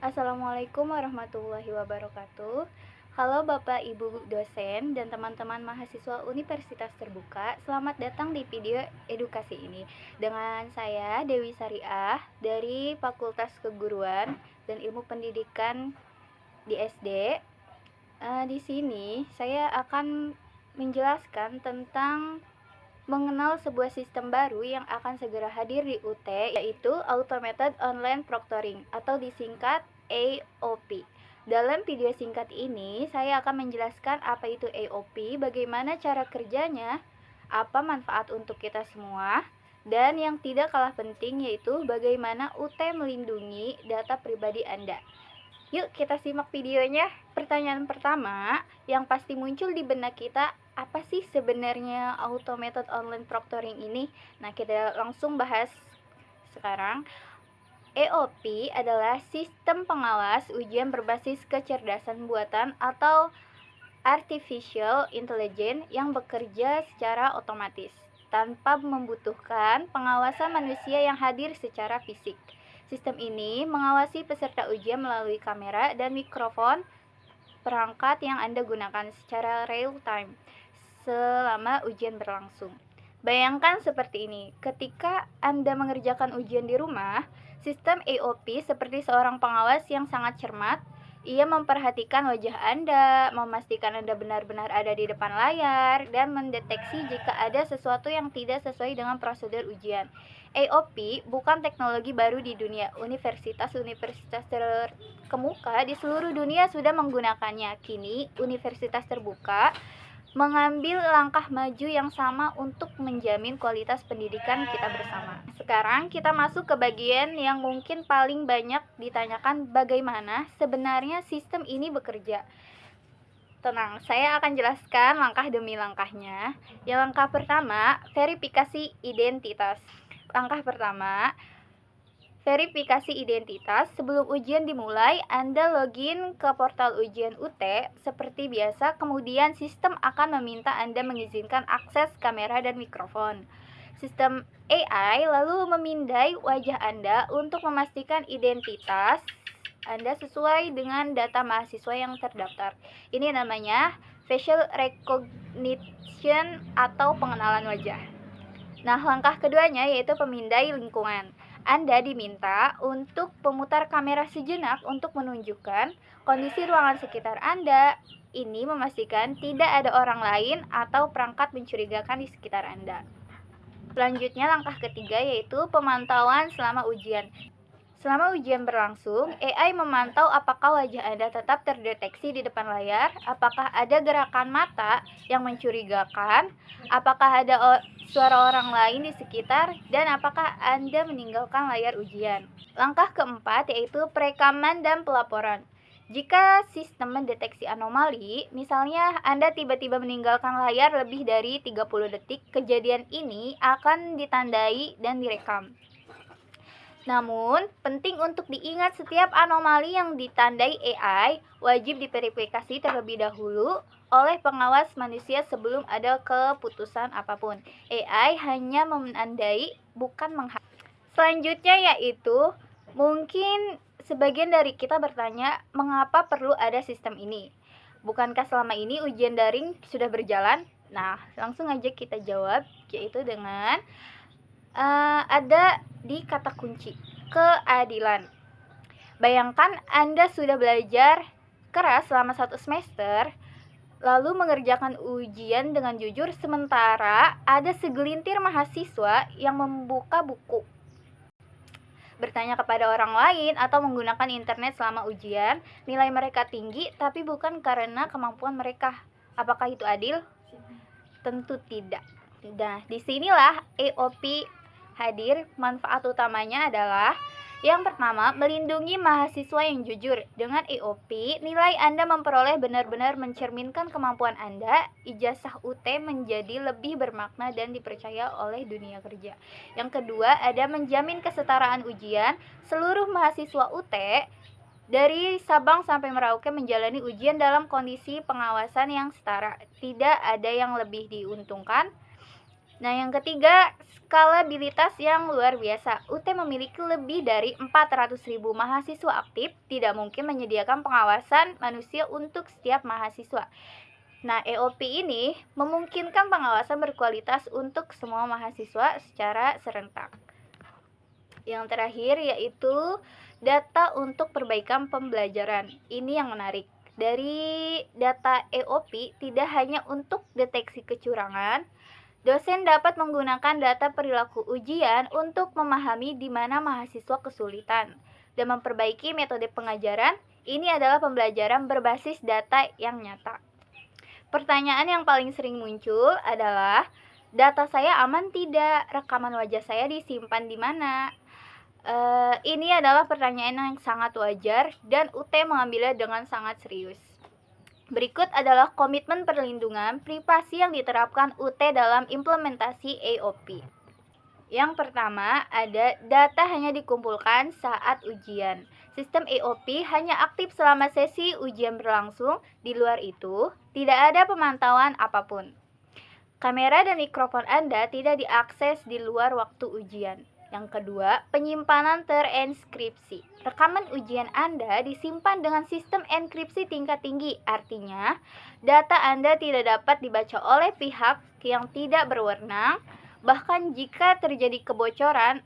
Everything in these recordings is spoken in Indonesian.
Assalamualaikum warahmatullahi wabarakatuh. Halo Bapak Ibu dosen dan teman-teman mahasiswa Universitas Terbuka. Selamat datang di video edukasi ini. Dengan saya Dewi Sariah dari Fakultas Keguruan dan Ilmu Pendidikan di SD. Di sini saya akan menjelaskan tentang mengenal sebuah sistem baru yang akan segera hadir di UT, yaitu Automated Online Proctoring atau disingkat AOP. Dalam video singkat ini, saya akan menjelaskan apa itu AOP, bagaimana cara kerjanya, apa manfaat untuk kita semua, dan yang tidak kalah penting yaitu bagaimana UT melindungi data pribadi Anda. Yuk kita simak videonya. Pertanyaan pertama yang pasti muncul di benak kita, apa sih sebenarnya Automated Online Proctoring ini? Nah, kita langsung bahas sekarang. AOP adalah sistem pengawas ujian berbasis kecerdasan buatan atau Artificial Intelligence yang bekerja secara otomatis tanpa membutuhkan pengawasan manusia yang hadir secara fisik. Sistem ini mengawasi peserta ujian melalui kamera dan mikrofon perangkat yang Anda gunakan secara real time selama ujian berlangsung. Bayangkan seperti ini, ketika Anda mengerjakan ujian di rumah, sistem AOP seperti seorang pengawas yang sangat cermat. Ia memperhatikan wajah Anda, memastikan Anda benar-benar ada di depan layar, dan mendeteksi jika ada sesuatu yang tidak sesuai dengan prosedur ujian. AOP bukan teknologi baru di dunia. Universitas-universitas terkemuka di seluruh dunia sudah menggunakannya. Kini, universitas terbuka mengambil langkah maju yang sama untuk menjamin kualitas pendidikan kita bersama. Sekarang kita masuk ke bagian yang mungkin paling banyak ditanyakan, bagaimana sebenarnya sistem ini bekerja. Tenang, saya akan jelaskan langkah demi langkahnya. Yang langkah pertama, verifikasi identitas. Langkah pertama, verifikasi identitas. Sebelum ujian dimulai, Anda login ke portal ujian UT seperti biasa, kemudian sistem akan meminta Anda mengizinkan akses kamera dan mikrofon. Sistem AI lalu memindai wajah Anda untuk memastikan identitas Anda sesuai dengan data mahasiswa yang terdaftar. Ini namanya facial recognition atau pengenalan wajah. Nah, langkah keduanya yaitu pemindai lingkungan. Anda diminta untuk memutar kamera sejenak untuk menunjukkan kondisi ruangan sekitar Anda. Ini memastikan tidak ada orang lain atau perangkat mencurigakan di sekitar Anda. Selanjutnya, langkah ketiga yaitu pemantauan selama ujian. Selama ujian berlangsung, AI memantau apakah wajah Anda tetap terdeteksi di depan layar, apakah ada gerakan mata yang mencurigakan, apakah ada suara orang lain di sekitar, dan apakah Anda meninggalkan layar ujian. Langkah keempat yaitu perekaman dan pelaporan. Jika sistem mendeteksi anomali, misalnya Anda tiba-tiba meninggalkan layar lebih dari 30 detik, kejadian ini akan ditandai dan direkam. Namun, penting untuk diingat setiap anomali yang ditandai AI wajib diverifikasi terlebih dahulu oleh pengawas manusia sebelum ada keputusan apapun. AI hanya menandai, bukan menghapus. Selanjutnya yaitu, mungkin sebagian dari kita bertanya, mengapa perlu ada sistem ini? Bukankah selama ini ujian daring sudah berjalan? Nah, langsung aja kita jawab, yaitu dengan ada di kata kunci, keadilan. Bayangkan Anda sudah belajar keras selama 1 semester, lalu mengerjakan ujian dengan jujur, sementara ada segelintir mahasiswa yang membuka buku, bertanya kepada orang lain, atau menggunakan internet selama ujian. Nilai mereka tinggi, tapi bukan karena kemampuan mereka. Apakah itu adil? Tentu tidak. Nah, disinilah AOP hadir. Manfaat utamanya adalah yang pertama, melindungi mahasiswa yang jujur. Dengan AOP, nilai Anda memperoleh benar-benar mencerminkan kemampuan Anda. Ijazah UT menjadi lebih bermakna dan dipercaya oleh dunia kerja. Yang kedua, ada menjamin kesetaraan ujian. Seluruh mahasiswa UT dari Sabang sampai Merauke menjalani ujian dalam kondisi pengawasan yang setara. Tidak ada yang lebih diuntungkan Nah, yang ketiga, skalabilitas yang luar biasa. UT memiliki lebih dari 400.000 mahasiswa aktif, tidak mungkin menyediakan pengawasan manusia untuk setiap mahasiswa. Nah, EOP ini memungkinkan pengawasan berkualitas untuk semua mahasiswa secara serentak. Yang terakhir yaitu data untuk perbaikan pembelajaran. Ini yang menarik. Dari data EOP tidak hanya untuk deteksi kecurangan, dosen dapat menggunakan data perilaku ujian untuk memahami di mana mahasiswa kesulitan dan memperbaiki metode pengajaran. Ini adalah pembelajaran berbasis data yang nyata. Pertanyaan yang paling sering muncul adalah, data saya aman tidak? Rekaman wajah saya disimpan di mana? Ini adalah pertanyaan yang sangat wajar dan UT mengambilnya dengan sangat serius. Berikut adalah komitmen perlindungan privasi yang diterapkan UT dalam implementasi EOP. Yang pertama, ada data hanya dikumpulkan saat ujian. Sistem EOP hanya aktif selama sesi ujian berlangsung. Di luar itu, tidak ada pemantauan apapun. Kamera dan mikrofon Anda tidak diakses di luar waktu ujian. Yang kedua, penyimpanan terenkripsi. Rekaman ujian Anda disimpan dengan sistem enkripsi tingkat tinggi. Artinya, data Anda tidak dapat dibaca oleh pihak yang tidak berwenang, bahkan jika terjadi kebocoran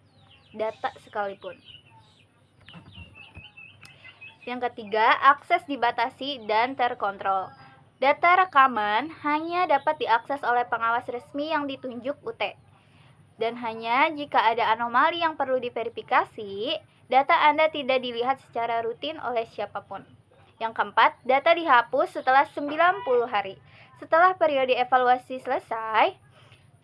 data sekalipun. Yang ketiga, akses dibatasi dan terkontrol. Data rekaman hanya dapat diakses oleh pengawas resmi yang ditunjuk UT. Dan hanya jika ada anomali yang perlu diverifikasi, data Anda tidak dilihat secara rutin oleh siapapun. Yang keempat, data dihapus setelah 90 hari. Setelah periode evaluasi selesai,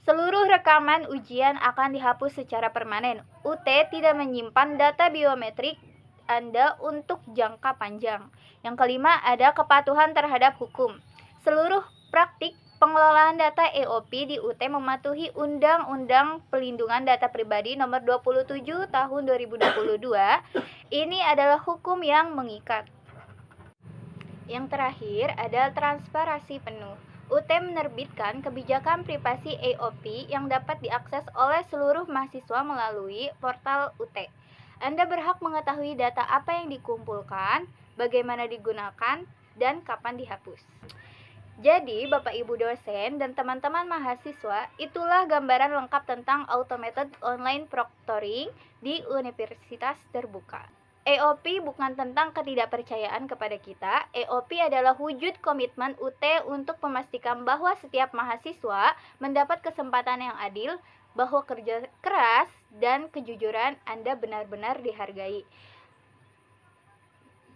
seluruh rekaman ujian akan dihapus secara permanen. UT tidak menyimpan data biometrik Anda untuk jangka panjang. Yang kelima, ada kepatuhan terhadap hukum. Seluruh praktik pengelolaan data EOP di UT mematuhi Undang-Undang Pelindungan Data Pribadi Nomor 27 Tahun 2022. Ini adalah hukum yang mengikat. Yang terakhir ada transparansi penuh. UT menerbitkan kebijakan privasi EOP yang dapat diakses oleh seluruh mahasiswa melalui portal UT. Anda berhak mengetahui data apa yang dikumpulkan, bagaimana digunakan, dan kapan dihapus. Jadi, Bapak Ibu dosen dan teman-teman mahasiswa, itulah gambaran lengkap tentang automated online proctoring di Universitas Terbuka. EOP bukan tentang ketidakpercayaan kepada kita. EOP adalah wujud komitmen UT untuk memastikan bahwa setiap mahasiswa mendapat kesempatan yang adil, bahwa kerja keras dan kejujuran Anda benar-benar dihargai,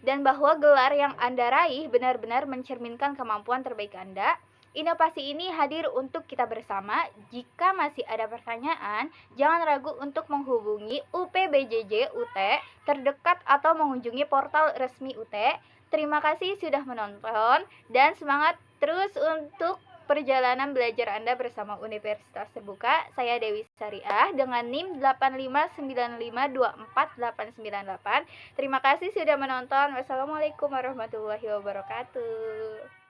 dan bahwa gelar yang Anda raih benar-benar mencerminkan kemampuan terbaik Anda. Inovasi ini hadir untuk kita bersama. Jika masih ada pertanyaan, jangan ragu untuk menghubungi UPBJJ UT terdekat atau mengunjungi portal resmi UT. Terima kasih sudah menonton dan semangat terus untuk perjalanan belajar Anda bersama Universitas Terbuka. Saya Dewi Syariah dengan NIM 8595248898. Terima kasih sudah menonton. Wassalamualaikum warahmatullahi wabarakatuh.